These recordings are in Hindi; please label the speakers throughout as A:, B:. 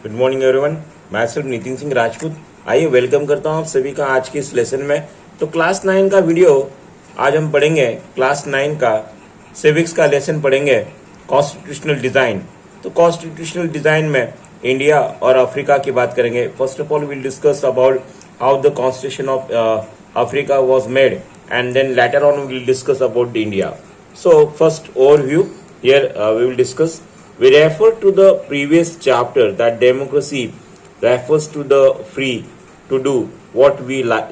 A: गुड मॉर्निंग एवरीवन, मैं सिर्फ नितिन सिंह राजपूत। आइए वेलकम करता हूं आप सभी का आज के इस लेसन में। तो क्लास 9 का वीडियो आज हम पढ़ेंगे। क्लास 9 का सिविक्स का लेसन पढ़ेंगे, कॉन्स्टिट्यूशनल डिजाइन। तो कॉन्स्टिट्यूशनल डिजाइन में इंडिया और अफ्रीका की बात करेंगे। First of all will discuss about how the constitution of Africa was made and then later on will discuss about the India. So first overview here we will discuss. We refer to the previous chapter that democracy refers to the free to do what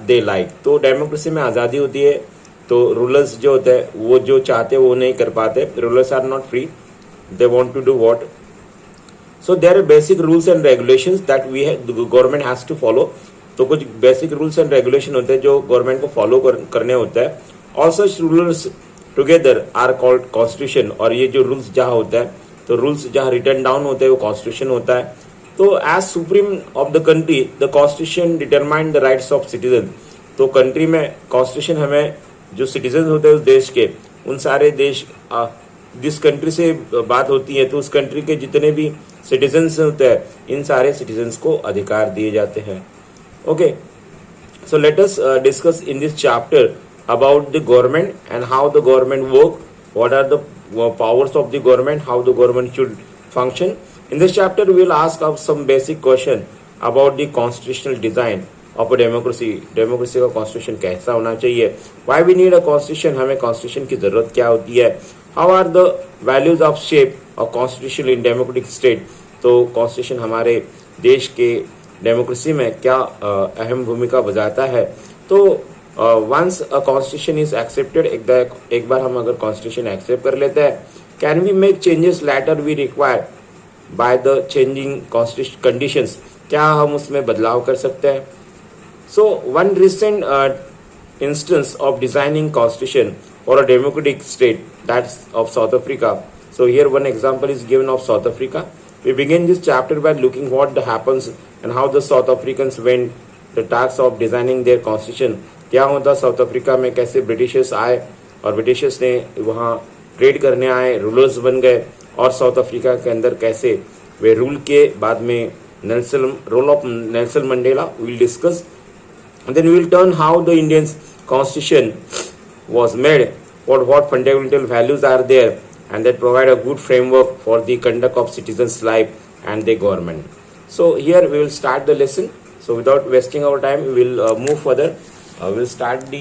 A: they like. तो डेमोक्रेसी में आज़ादी होती है, तो रूलर्स जो होते हैं वो जो चाहते हैं वो नहीं कर पाते. Rulers are not free, they want to do what. So there are basic rules and regulations that the government has to follow. तो कुछ बेसिक रूल्स एंड रेगुलेशन होते हैं जो गवर्नमेंट को फॉलो करने होते हैं. All such rulers together are called constitution. और ये जो रूल्स जहाँ होता है, तो रूल्स जहाँ रिटर्न डाउन होते हैं वो कॉन्स्टिट्यूशन होता है. तो as supreme of the country the constitution determine the rights of citizen. तो कंट्री में कॉन्स्टिट्यूशन हमें जो सिटीजन होते हैं उस देश के, उन सारे देश जिस कंट्री से बात होती है तो उस कंट्री के जितने भी सिटीजन्स होते हैं इन सारे सिटीजन्स को अधिकार दिए जाते हैं. Okay, so let us discuss in this chapter about the government and how the government work, what are the powers of the government, how the government should function. In this chapter we will ask some basic question about the constitutional design of a democracy. Democracy का constitution कैसा होना चाहिए, why we need a constitution, हमें constitution की जरूरत क्या होती है, how are the values of shape of constitution in democratic state. तो constitution हमारे देश के डेमोक्रेसी में क्या अहम भूमिका बजाता है. तो once a constitution is accepted, एक बार हम अगर कॉन्स्टिट्यूशन एक्सेप्ट कर लेते हैं, can we make changes later we require by the changing constitution conditions. क्या हम उसमें बदलाव कर सकते हैं. So one recent instance of designing constitution for a democratic state that's of South Africa. So here one example is given of South Africa. We begin this chapter by looking what happens and how the South Africans went the task of designing their constitution. क्या होता साउथ अफ्रीका में, कैसे ब्रिटिशर्स आए और ब्रिटिशर्स ने वहाँ ट्रेड करने आए, रूलर्स बन गए, और साउथ अफ्रीका के अंदर कैसे वे रूल के. बाद में role of Nelson Mandela will discuss. Then we will turn how the Indian constitution was made, what fundamental values are there, and that provide a good framework for the conduct of citizens' life and the government. So here we will start the lesson. So without wasting our time, we will move further. We'll start the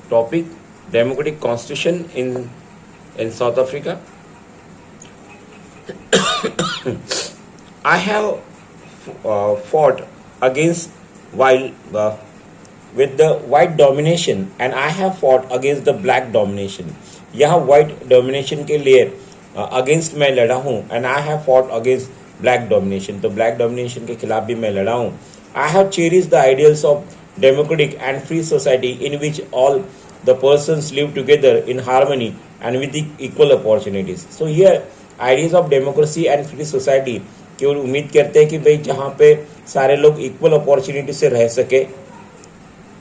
A: topic democratic constitution in South Africa. I have fought against with the white domination and I have fought against the black domination. यहाँ white domination के लिए against मैं लड़ा हूँ and I have fought against black domination. तो black domination के खिलाफ भी मैं लड़ा हूँ. I have cherished the ideals of democratic and free society in which all the persons live together in harmony and with equal opportunities. So here ideas of democracy and free society की उम्मीद करते हैं कि भाई जहाँ पे सारे लोग equal opportunity से रह सके.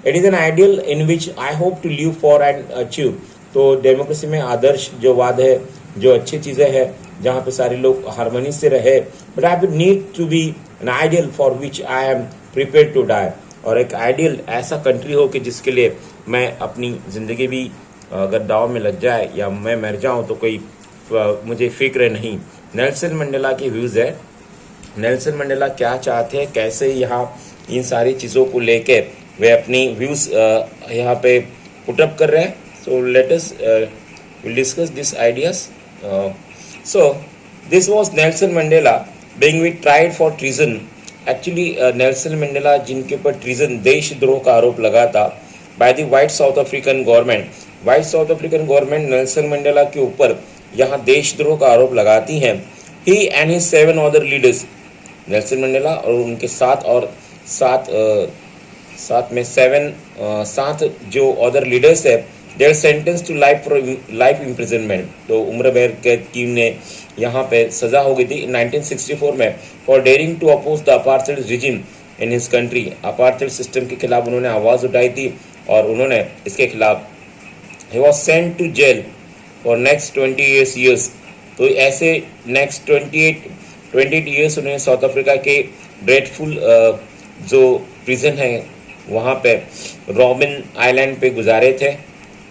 A: It is an ideal in which I hope to live for and achieve. तो डेमोक्रेसी में आदर्श जो वाद है, जो अच्छी चीज़ें हैं जहाँ पे सारे लोग हारमोनी से रहे. But I would need to be an ideal for which I am prepare to die. और एक आइडियल ऐसा कंट्री हो कि जिसके लिए मैं अपनी ज़िंदगी भी अगर दाव में लग जाए या मैं मर जाऊं तो कोई मुझे फिक्र नहीं. नेल्सन मंडेला की व्यूज़ है. नेल्सन मंडेला क्या चाहते हैं, कैसे यहाँ इन सारी चीज़ों को लेके वे अपनी व्यूज़ यहाँ पे पुटअप कर रहे हैं. So let us will discuss this ideas. So this was Nelson Mandela being we tried for treason. Actually Nelson Mandela जिनके ऊपर ट्रीजन देशद्रोह का आरोप लगा था by the white South African government. White South African government Nelson Mandela के ऊपर यहाँ देशद्रोह का आरोप लगाती है. He and his 7 other leaders, Nelson Mandela और उनके सात जो अदर लीडर्स है, they are sentence to life imprisonment. तो उम्र भर कैद की ने यहाँ पे सजा हो गई थी 1964 में for daring to oppose the apartheid regime in his country. Apartheid system के खिलाफ उन्होंने आवाज़ उठाई थी और उन्होंने इसके खिलाफ ही was sent to jail for next 28 years. तो ऐसे नेक्स्ट 28 28 ईयर्स उन्होंने साउथ अफ्रीका के ड्रेडफुल जो प्रिजन है वहाँ पे रॉबिन आइलैंड पे गुजारे थे।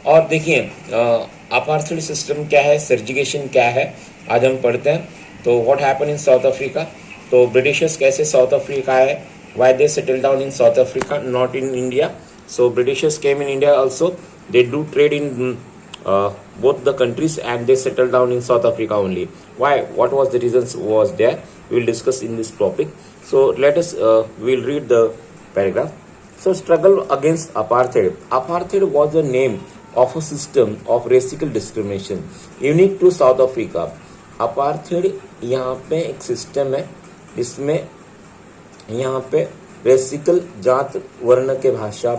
A: और देखिए अपार्थाइड सिस्टम क्या है, सेग्रीगेशन क्या है, आज हम पढ़ते हैं। तो what happen in south Africa, तो ब्रिटिशर्स कैसे साउथ अफ्रीका आए, why they settle down in south Africa not in India. So Britishers came in India also, they do trade in both the countries and they settled down in South Africa only. Why? What was the reasons was there? We will discuss in this topic. So let us we'll read the paragraph. So struggle against apartheid. Apartheid was the name of a system of racial discrimination unique to South Africa. Apartheid यहाँ पे एक सिस्टम है जिसमें यहाँ पे रेसिकल जात वर्ण के भाषा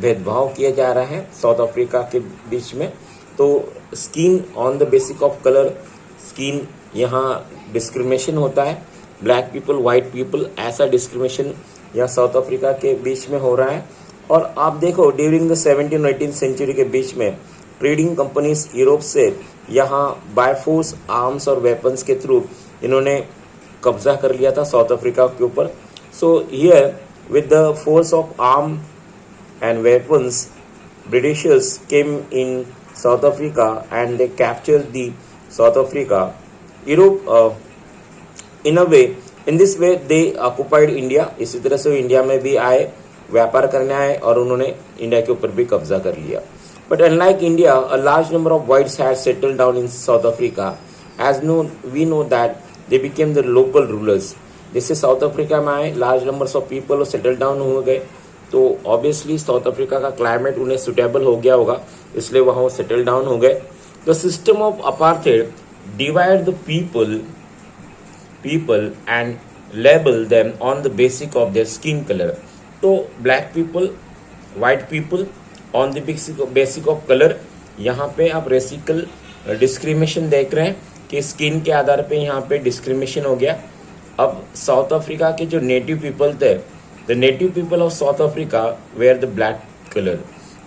A: भेदभाव किया जा रहा है साउथ अफ्रीका के बीच में। तो skin on the basic of colour, skin यहाँ डिस्क्रिमिनेशन होता है, ब्लैक पीपल वाइट पीपल, ऐसा डिस्क्रिमिनेशन यहाँ साउथ अफ्रीका के बीच में हो रहा है। और आप देखो ड्यूरिंग द 17 और 18 सेंचुरी के बीच में ट्रेडिंग कंपनीज यूरोप से यहाँ बाय फोर्स आर्म्स और वेपन्स के थ्रू इन्होंने कब्जा कर लिया था साउथ अफ्रीका के ऊपर। So here with the force of arm and weapons, Britishers came in South Africa and they captured the South Africa. Europe, in a way, in this way they occupied India. इसी तरह से इंडिया में भी आए, व्यापार करने आए और उन्होंने इंडिया के ऊपर भी कब्जा कर लिया। But unlike India, a large number of whites had settled down in South Africa. As we know that they became the local rulers. जैसे साउथ अफ्रीका में आए, large numbers of people settle down हो गए, तो ऑब्वियसली साउथ अफ्रीका का क्लाइमेट उन्हें सुटेबल हो गया होगा, इसलिए वहाँ वो सेटल डाउन हो गए। The system of apartheid divide the people and label them on the basic of their skin colour. तो black people, white people on the basic of colour, यहाँ पे आप रेसिकल डिस्क्रिमिनेशन देख रहे हैं कि स्किन के आधार पे यहाँ पे डिस्क्रिमिनेशन हो गया। अब साउथ अफ्रीका के जो नेटिव पीपल थे, the native people of South Africa were the black colour.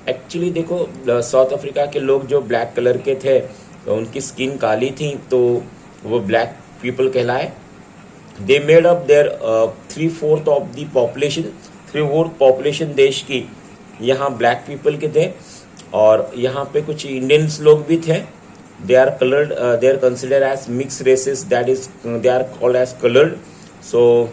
A: Actually देखो साउथ अफ्रीका के लोग जो ब्लैक कलर के थे तो उनकी स्किन काली थी, तो वो ब्लैक पीपल कहलाए। They made up their 3/4 of the population, 3/4 population देश की यहाँ ब्लैक पीपल के थे। और यहाँ पे कुछ इंडियंस लोग भी थे, they are coloured, they are considered as mix races, that is they are called as coloured. So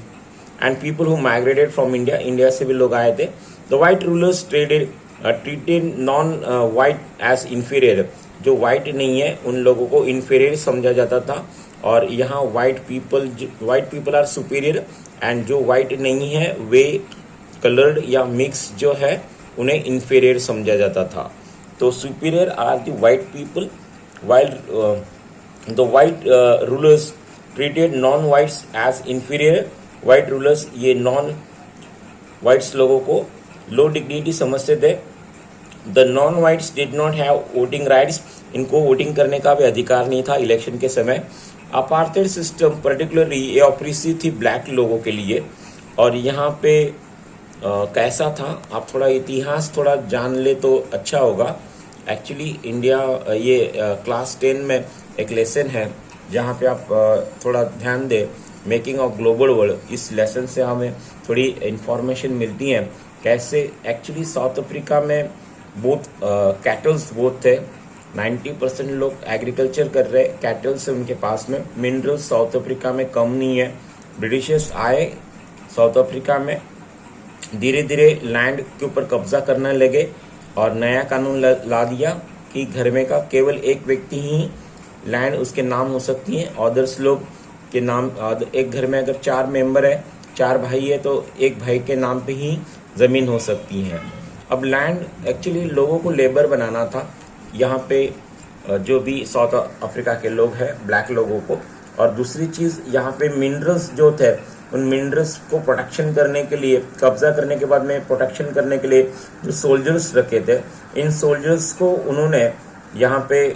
A: and people who migrated from India, India से भी लोग आए थे। The white rulers treated non white as inferior, जो वाइट नहीं है उन लोगों को इंफीरियर समझा जाता था। और यहाँ white people are superior and जो वाइट नहीं है वे कलर्ड या मिक्स जो है उन्हें इंफीरियर समझा जाता था। तो superior are the white people, while the white rulers treated non-whites as inferior. white rulers ये non-whites लोगों को लो डिग्निटी समझते थे। The non-whites did not have voting rights, इनको वोटिंग करने का भी अधिकार नहीं था इलेक्शन के समय। अपार्थाइड सिस्टम पर्टिकुलरली ये ऑप्रेसिव थी ब्लैक लोगों के लिए। और यहाँ पे कैसा था, आप थोड़ा इतिहास थोड़ा जान ले तो अच्छा होगा। एक्चुअली इंडिया ये क्लास 10 में एक लेसन है जहाँ पे आप थोड़ा ध्यान दें, मेकिंग ऑफ ग्लोबल वर्ल्ड। इस लेसन से हमें थोड़ी इंफॉर्मेशन मिलती है कैसे एक्चुअली साउथ अफ्रीका में बहुत कैटल्स बहुत थे। 90% लोग एग्रीकल्चर कर रहे, कैटल्स से उनके पास में। मिनरल्स साउथ अफ्रीका में कम नहीं है। ब्रिटिशर्स आए साउथ अफ्रीका में, धीरे धीरे लैंड के ऊपर कब्जा करने लगे और नया कानून ला दिया कि घर में का केवल एक व्यक्ति ही लैंड उसके नाम हो सकती है, अदर्स लोग के नाम। एक घर में अगर 4 मेंबर है, 4 भाई है, तो एक भाई के नाम पे ही जमीन हो सकती है। अब लैंड एक्चुअली लोगों को लेबर बनाना था यहाँ पे, जो भी साउथ अफ्रीका के लोग हैं ब्लैक लोगों को। और दूसरी चीज़ यहाँ पे मिनरल्स जो थे, उन मिनरल्स को प्रोटेक्शन करने के लिए, कब्जा करने के बाद में प्रोटेक्शन करने के लिए जो सोल्जर्स रखे थे, इन सोल्जर्स को उन्होंने यहाँ पे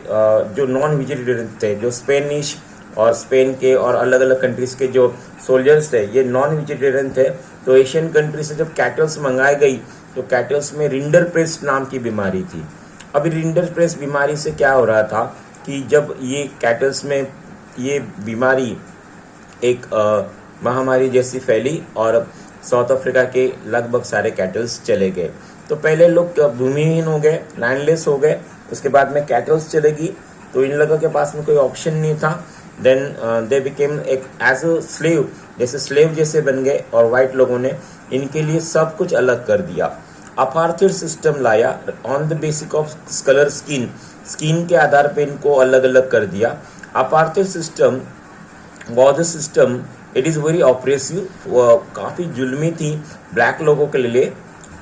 A: जो नॉन वेजिटेरियन थे, जो स्पेनिश और स्पेन के और अलग अलग कंट्रीज के जो सोल्जर्स थे, ये नॉन वेजिटेरियन थे। तो एशियन कंट्री से जब कैटल्स मंगाई गई तो कैटल्स में रिंडर प्रेस्ट नाम की बीमारी थी। अभी रिंडर प्रेस्ट बीमारी से क्या हो रहा था कि जब ये कैटल्स में ये बीमारी एक महामारी जैसी फैली और साउथ अफ्रीका के लगभग सारे कैटल्स चले गए। तो पहले लोग भूमिहीन हो गए, लैंडलेस हो गए, उसके बाद में कैटल्स चलेगी, तो इन लोगों के पास में कोई ऑप्शन नहीं था। देन दे बिकेम एक एज अ स्लेव, जैसे स्लेव जैसे बन गए, और वाइट लोगों ने इनके लिए सब कुछ अलग कर दिया। अपार्थाइड सिस्टम लाया on the basic of colour skin के आधार पे इनको अलग अलग कर दिया। Apartheid system was a system, it is very oppressive, काफ़ी जुल्मी थी ब्लैक लोगों के लिए।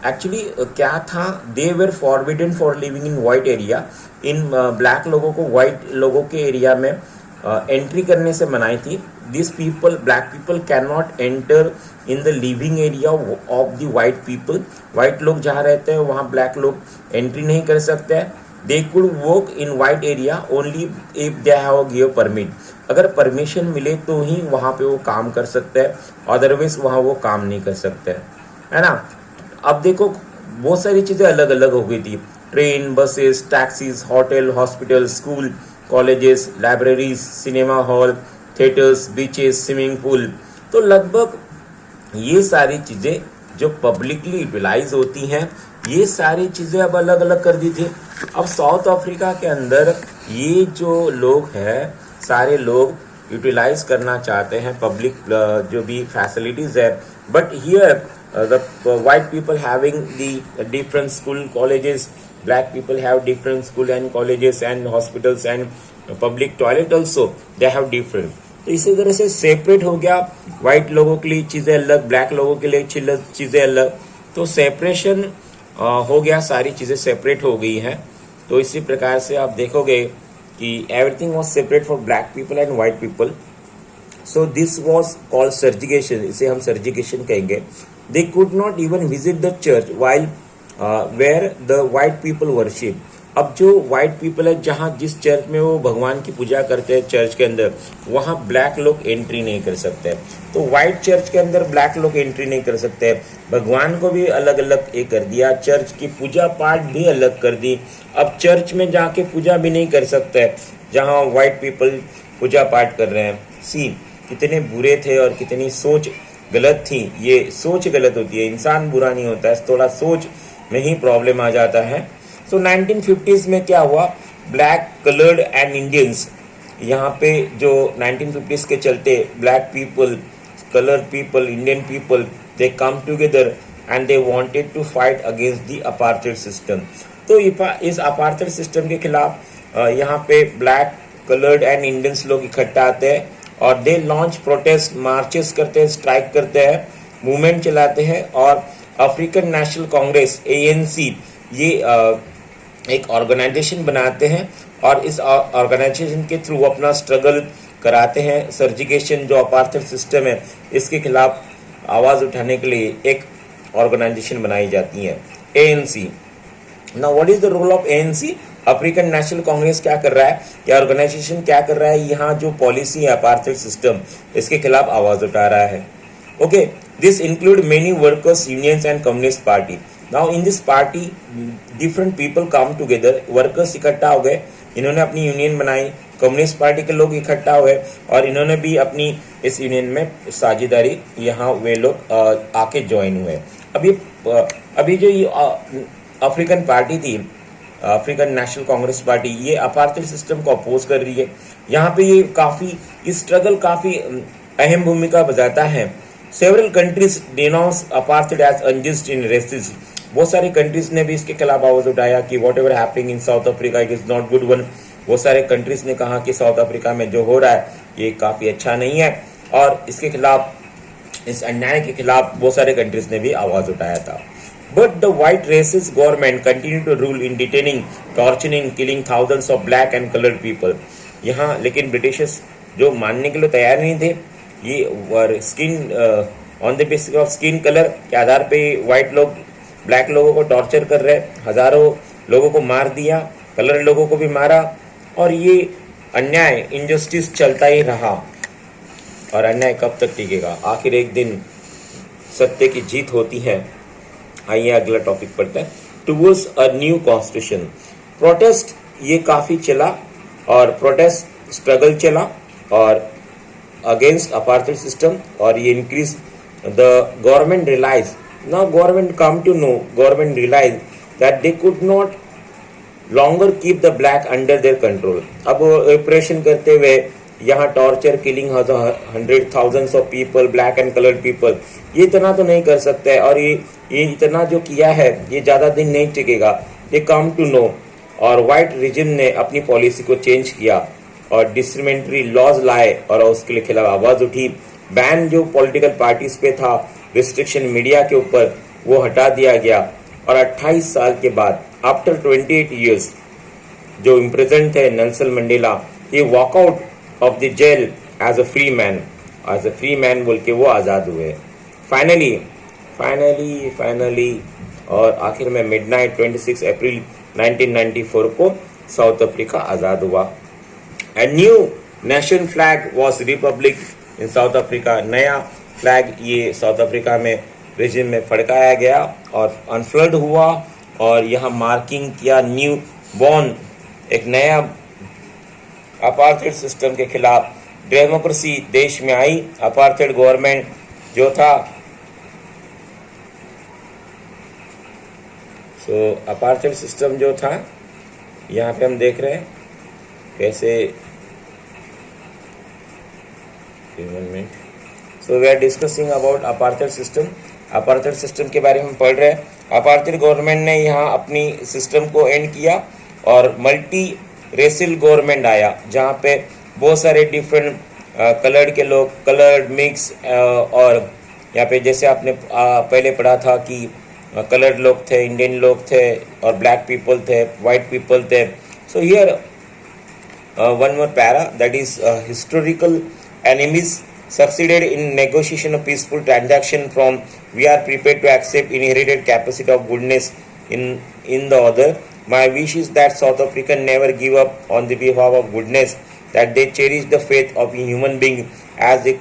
A: एक्चुअली क्या था, they were forbidden for living in white area. इन ब्लैक लोगों को वाइट लोगों के एरिया में एंट्री करने से मनाई थी। This people, black people can not enter in the living area of the white people. White लोग जहाँ रहते हैं वहाँ ब्लैक लोग एंट्री नहीं कर सकते हैं। They could work in white area only if they have give permit. अगर परमिशन मिले तो ही वहाँ पे वो काम कर सकते हैं, अदरवाइज वहाँ वो काम नहीं कर सकते, है ना। अब देखो बहुत सारी चीज़ें अलग अलग हो गई थी, train, buses, taxis, hotel, hospital, school, colleges, libraries, cinema hall, theatres, beaches, swimming pool. तो लगभग ये सारी चीज़ें जो पब्लिकली यूटिलाइज होती हैं, ये सारी चीज़ें अब अलग अलग कर दी थी। अब साउथ अफ्रीका के अंदर ये जो लोग हैं, सारे लोग यूटिलाइज करना चाहते हैं पब्लिक जो भी फैसिलिटीज़ है, but here the white people having the different school colleges, black people have different school and colleges and hospitals and public toilet also they have different। तो इसी तरह से सेपरेट हो गया, वाइट लोगों के लिए चीज़ें अलग, ब्लैक लोगों के लिए चीज़ें अलग। तो सेपरेशन हो गया, सारी चीज़ें सेपरेट हो गई हैं। तो इसी प्रकार से आप देखोगे कि everything was separate for black people and white people. So this was called segregation, इसे हम सर्जिकेशन कहेंगे। They could not even visit the church while where the white people worship। अब जो white people है, जहाँ जिस चर्च में वो भगवान की पूजा करते हैं चर्च के अंदर, वहाँ ब्लैक लोग एंट्री नहीं कर सकते। तो वाइट चर्च के अंदर ब्लैक लोग एंट्री नहीं कर सकते। भगवान को भी अलग अलग ये कर दिया, चर्च की पूजा पाठ भी अलग कर दी। अब चर्च में जाके पूजा भी नहीं कर सकते जहाँ वाइट पीपल पूजा पाठ कर रहे हैं। सी कितने बुरे थे और कितनी सोच गलत थी। ये सोच गलत होती है, इंसान बुरा नहीं होता है, थोड़ा सोच में ही प्रॉब्लम आ जाता है। सो 1950s में क्या हुआ, ब्लैक, कलर्ड एंड इंडियंस, यहाँ पे जो 1950s के चलते black people, coloured people, Indian people, they come together and they wanted to fight against the apartheid system. तो इस अपार्थाइड सिस्टम के खिलाफ यहाँ पे ब्लैक, कलर्ड एंड इंडियंस लोग इकट्ठा आते हैं और दे लॉन्च प्रोटेस्ट, मार्चेस करते हैं, स्ट्राइक करते हैं, मूवमेंट चलाते हैं। और अफ्रीकन नेशनल कांग्रेस ANC ये एक ऑर्गेनाइजेशन बनाते हैं और इस ऑर्गेनाइजेशन के थ्रू अपना स्ट्रगल कराते हैं। सर्जिकेशन जो अपार्थाइड सिस्टम है, इसके खिलाफ आवाज़ उठाने के लिए एक ऑर्गेनाइजेशन बनाई जाती है, ANC। Now what is the role of ANC? African National Congress क्या कर रहा है, या ऑर्गेनाइजेशन क्या कर रहा है, यहाँ जो पॉलिसी है अपार्थाइड सिस्टम, इसके खिलाफ आवाज उठा रहा है। Okay, this include many workers unions and communist party. Now in this party different people come together, workers इकट्ठा हो गए, इन्होंने अपनी यूनियन बनाई, कम्युनिस्ट पार्टी के लोग इकट्ठा हुए और इन्होंने भी अपनी इस यूनियन में साझेदारी, यहाँ वे लोग आके ज्वाइन हुए। अभी जो ये अफ्रीकन पार्टी थी, अफ्रीकन नेशनल कांग्रेस पार्टी, ये अपार्थाइड सिस्टम को अपोज कर रही है। यहाँ पे ये स्ट्रगल काफ़ी अहम भूमिका बजाता है। Several countries denounce apartheid as unjust in racist. बहुत सारे कंट्रीज ने भी इसके खिलाफ आवाज उठाया कि what ever happening in south Africa it is not good one. बहुत सारे कंट्रीज ने कहा कि साउथ अफ्रीका में जो हो रहा है ये काफ़ी अच्छा नहीं है, और इसके खिलाफ, इस अन्याय के खिलाफ बहुत सारे कंट्रीज ने भी आवाज उठाया था। But the white racist government continued to rule in detaining, torturing, killing thousands of black and colored people। यहाँ लेकिन ब्रिटिशर्स जो मानने के लिए तैयार नहीं थे, ये skin on the basis of skin colour के आधार पे वाइट लोग ब्लैक लोगों को टॉर्चर कर रहे, हजारों लोगों को मार दिया, कलर लोगों को भी मारा, और ये अन्याय, इनजस्टिस चलता ही रहा। और अन्याय कब तक टिकेगा? आखिर एक दिन सत्य की जीत होती है। आइए अगला टॉपिक पढ़ते हैं, towards a new constitution. Protest ये काफ़ी चला और प्रोटेस्ट स्ट्रगल चला, और against apartheid system, or he increased the government realized, now government come to know, government realized that they could not longer keep the black under their control. अब ऑपरेशन करते हुए यहाँ torture, killing hundred thousands of people, black and coloured people, ये इतना तो नहीं कर सकते, और ये इतना जो किया है ये ज़्यादा दिन नहीं टिकेगा. दे कम टू नो, और वाइट रिजिम ने अपनी पॉलिसी को चेंज किया और डिस्क्रिमिनेटरी लॉज लाए और उसके लिए खिलाफ आवाज़ उठी. बैन जो पॉलिटिकल पार्टीज पे था, रिस्ट्रिक्शन मीडिया के ऊपर, वो हटा दिया गया. और 28 साल के बाद, आफ्टर 28 ईयर्स, जो इम्प्रिजन थे नेल्सन मंडेला, ये walkout of the jail as a free man, बोल के वो आज़ाद हुए फाइनली. और आखिर में मिडनाइट 26 अप्रैल 1994 को साउथ अफ्रीका आज़ाद हुआ. And new national flag was Republic in south Africa. नया फ्लैग ये साउथ अफ्रीका में रिजिम में फड़काया गया और अनफ्लड हुआ, और यहाँ मार्किंग किया न्यू बॉर्न, एक नया अपार्थेड सिस्टम के खिलाफ डेमोक्रेसी देश में आई. अपार्थेड गवर्नमेंट जो था, अपार्थेड सिस्टम जो था, यहाँ पे हम देख रहे हैं कैसे. So we are discussing about apartheid system. Apartheid system के बारे में हम पढ़ रहे हैं. अपार्थेड गवर्नमेंट ने यहाँ अपनी सिस्टम को एंड किया और मल्टी रेसियल गवर्नमेंट आया, जहाँ पे बहुत सारे डिफरेंट कलर्ड के लोग, कलर्ड मिक्स, और यहाँ पे जैसे आपने पहले पढ़ा था कि कलर्ड लोग थे, इंडियन लोग थे, और ब्लैक पीपल थे, वाइट पीपल थे. So here one more para, that is historical enemies succeeded in negotiation of peaceful transaction from we are prepared to accept inherited capacity of goodness in the other. My wish is that South African never give up on the behalf of goodness, that they cherish the faith of human being as the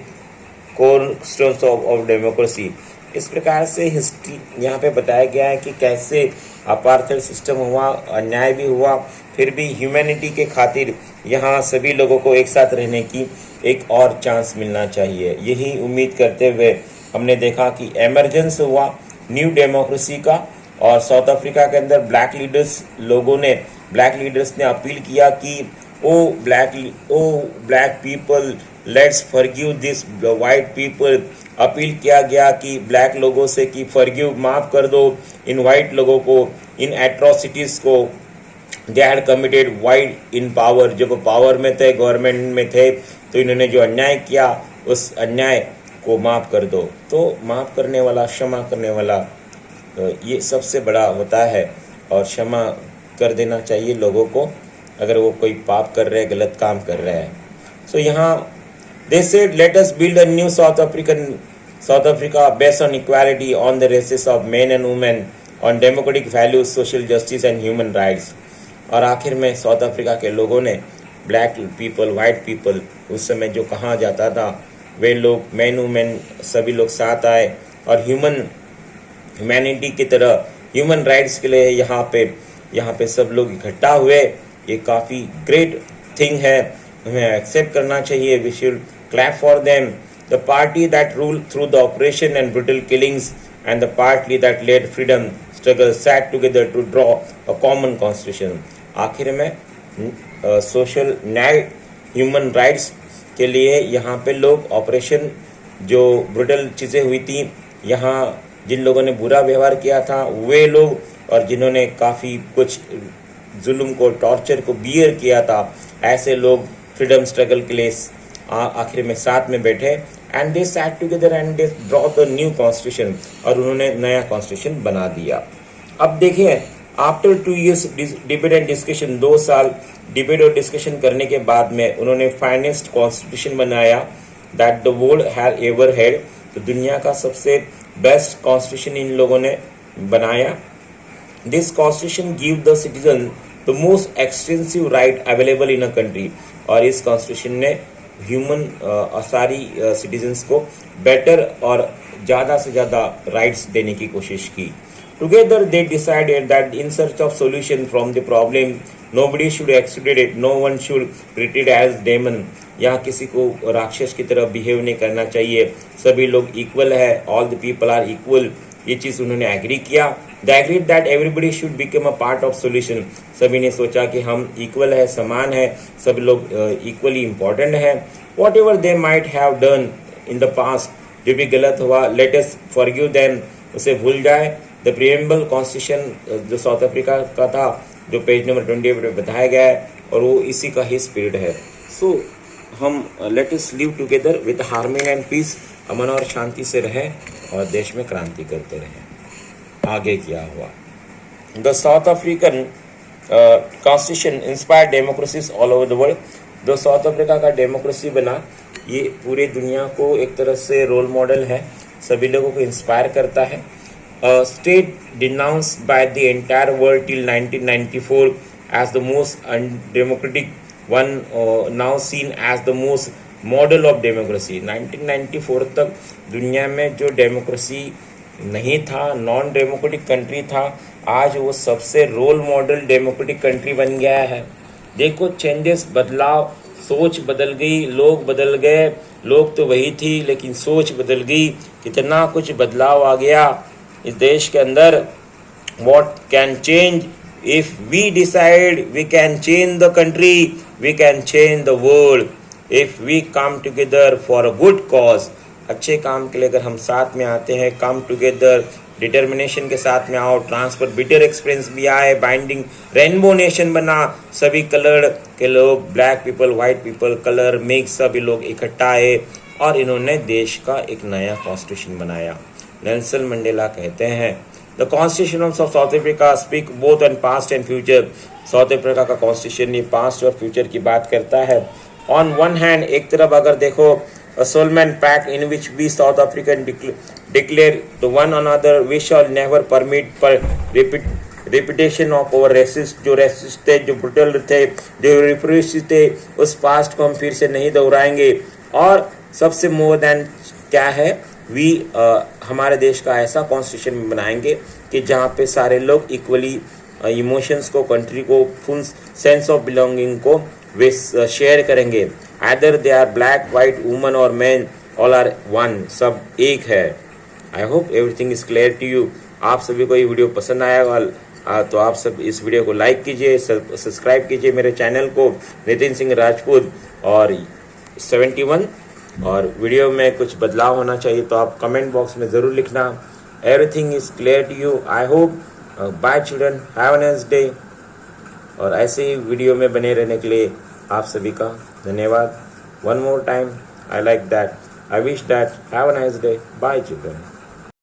A: cornerstones of democracy. इस प्रकार से हिस्ट्री यहाँ पे बताया गया है कि कैसे अपार्थेड सिस्टम हुआ, अन्याय भी हुआ, फिर भी ह्यूमैनिटी के खातिर यहाँ सभी लोगों को एक साथ रहने की एक और चांस मिलना चाहिए. यही उम्मीद करते हुए हमने देखा कि एमरजेंस हुआ न्यू डेमोक्रेसी का, और साउथ अफ्रीका के अंदर ब्लैक लीडर्स ने अपील किया कि oh black people, let's forgive this white people. Appeal किया गया कि ब्लैक लोगों से कि फॉरगिव, माफ़ कर दो इन वाइट लोगों को, इन एट्रोसिटीज़ को. They had committed white in power, जब पावर में थे, गवर्नमेंट में थे, तो इन्होंने जो अन्याय किया उस अन्याय को माफ़ कर दो. तो माफ़ करने वाला, क्षमा करने वाला, ये सबसे बड़ा होता है, और क्षमा कर देना चाहिए लोगों को अगर वो कोई पाप कर रहे हैं, गलत काम कर रहे हैं. सो यहाँ they said, let us build a new South Africa based on equality, on the races of men and women, on democratic values, social justice and human rights. और आखिर में साउथ अफ्रीका के लोगों ने, ब्लैक पीपल, वाइट पीपल, उस समय जो कहा जाता था, वे लोग, मैन वुमेन, सभी लोग साथ आए और ह्यूमैनिटी की तरह ह्यूमन राइट्स के लिए यहाँ पे सब लोग इकट्ठा हुए. ये काफ़ी ग्रेट थिंग है, हमें एक्सेप्ट करना चाहिए. We should clap for them. The party that ruled through the oppression and brutal killings, and the party that led freedom struggle sat together to draw a common constitution. आखिर में सोशल न्याय, ह्यूमन राइट्स के लिए यहाँ पे लोग, ऑपरेशन जो ब्रुटल चीज़ें हुई थी, यहाँ जिन लोगों ने बुरा व्यवहार किया था वे लोग, और जिन्होंने काफ़ी कुछ जुल्म को, टॉर्चर को बियर किया था, ऐसे लोग फ्रीडम स्ट्रगल के लिए आखिर में साथ में बैठे. And they set together and they draw the new constitution, और उन्होंने नया कॉन्स्टिट्यूशन बना दिया. अब देखिए, after 2 years debate and discussion, 2 साल डिबेट और डिस्कशन करने के बाद में उन्होंने फाइनेस्ट कॉन्स्टिट्यूशन बनाया that the world had ever had. तो दुनिया का सबसे बेस्ट कॉन्स्टिट्यूशन इन लोगों ने बनाया. This constitution give the citizen the most extensive right available in a country. और इस कॉन्स्टिट्यूशन ने सारी सिटीजन्स को बेटर और ज़्यादा से ज़्यादा राइट्स देने की कोशिश की. Together they decided that in search of solution from the problem Nobody should exceed it. No one should treat it as demon. यहाँ किसी को राक्षस की तरह बिहेव नहीं करना चाहिए. सभी लोग इक्वल है. All the people are equal. ये चीज उन्होंने एग्री किया. They agreed that everybody should become a part of solution. सभी ने सोचा कि हम इक्वल है, समान है, सभी लोग इक्वली इम्पोर्टेंट है. Whatever they might have done in the past, जो भी गलत हुआ, let us forgive them. उसे भूल जाए. द प्रीएम्बल कॉन्स्टिट्यूशन जो साउथ अफ्रीका का था, जो पेज नंबर 28 में बताया गया है, और वो इसी का ही स्पिरिट है. सो हम let us live together with harmony and peace. अमन और शांति से रहें और देश में क्रांति करते रहें. आगे क्या हुआ? The south African constitution inspired democracies all over the world. जो साउथ अफ्रीका का डेमोक्रेसी बना, ये पूरे दुनिया को एक तरह से रोल मॉडल है, सभी लोगों को इंस्पायर करता है. State denounced by the entire world till 1994 as the most undemocratic one, now seen as the most model of democracy. 1994 तक दुनिया में जो डेमोक्रेसी नहीं था, नॉन डेमोक्रेटिक कंट्री था, आज वो सबसे रोल मॉडल डेमोक्रेटिक कंट्री बन गया है. देखो चेंजेस, बदलाव, सोच बदल गई, लोग बदल गए. लोग तो वही थी लेकिन सोच बदल गई. कितना कुछ बदलाव आ गया इस देश के अंदर. What can change? If we decide, we can change the country, we can change the world. If we come together for a good cause, अच्छे काम के लिए अगर हम साथ में आते हैं, come together, डिटर्मिनेशन के साथ में आओ. ट्रांसफर बिटर एक्सपीरियंस भी आए, बाइंडिंग रेनबो नेशन बना, सभी कलर के लोग, black people, white people, colour mix, सभी लोग इकट्ठा आए और इन्होंने देश का एक नया कॉन्स्टिट्यूशन बनाया. नेल्सन मंडेला कहते हैं, the constitution of South Africa speak both on past and future. South Africa का कॉन्स्टिट्यूशन ये पास्ट और फ्यूचर की बात करता है. ऑन वन हैंड, एक तरफ अगर देखो, a Solomon pact in which we South African declare to one another we shall never permit repetition of our racist, जो racist थे, जो brutal थे, जो repressive थे, उस पास्ट को हम फिर से नहीं दोहराएंगे. और सबसे मोर देन क्या है, वी हमारे देश का ऐसा कॉन्स्टिट्यूशन बनाएंगे कि जहाँ पे सारे लोग इक्वली इमोशंस को, कंट्री को, फुल सेंस ऑफ बिलोंगिंग को वे शेयर करेंगे. Either they are black, white, woman और मैन, ऑल आर वन, सब एक है. I hope everything is clear to you. आप सभी को ये वीडियो पसंद आएगा तो आप सब इस वीडियो को लाइक कीजिए, सब्सक्राइब कीजिए मेरे चैनल को नितिन सिंह राजपूत और 71. और वीडियो में कुछ बदलाव होना चाहिए तो आप कमेंट बॉक्स में ज़रूर लिखना. Everything is clear to you. I hope. Bye children, have a nice day. और ऐसे ही वीडियो में बने रहने के लिए आप सभी का धन्यवाद. One more time, I like that. I wish that. Have a nice day. Bye children.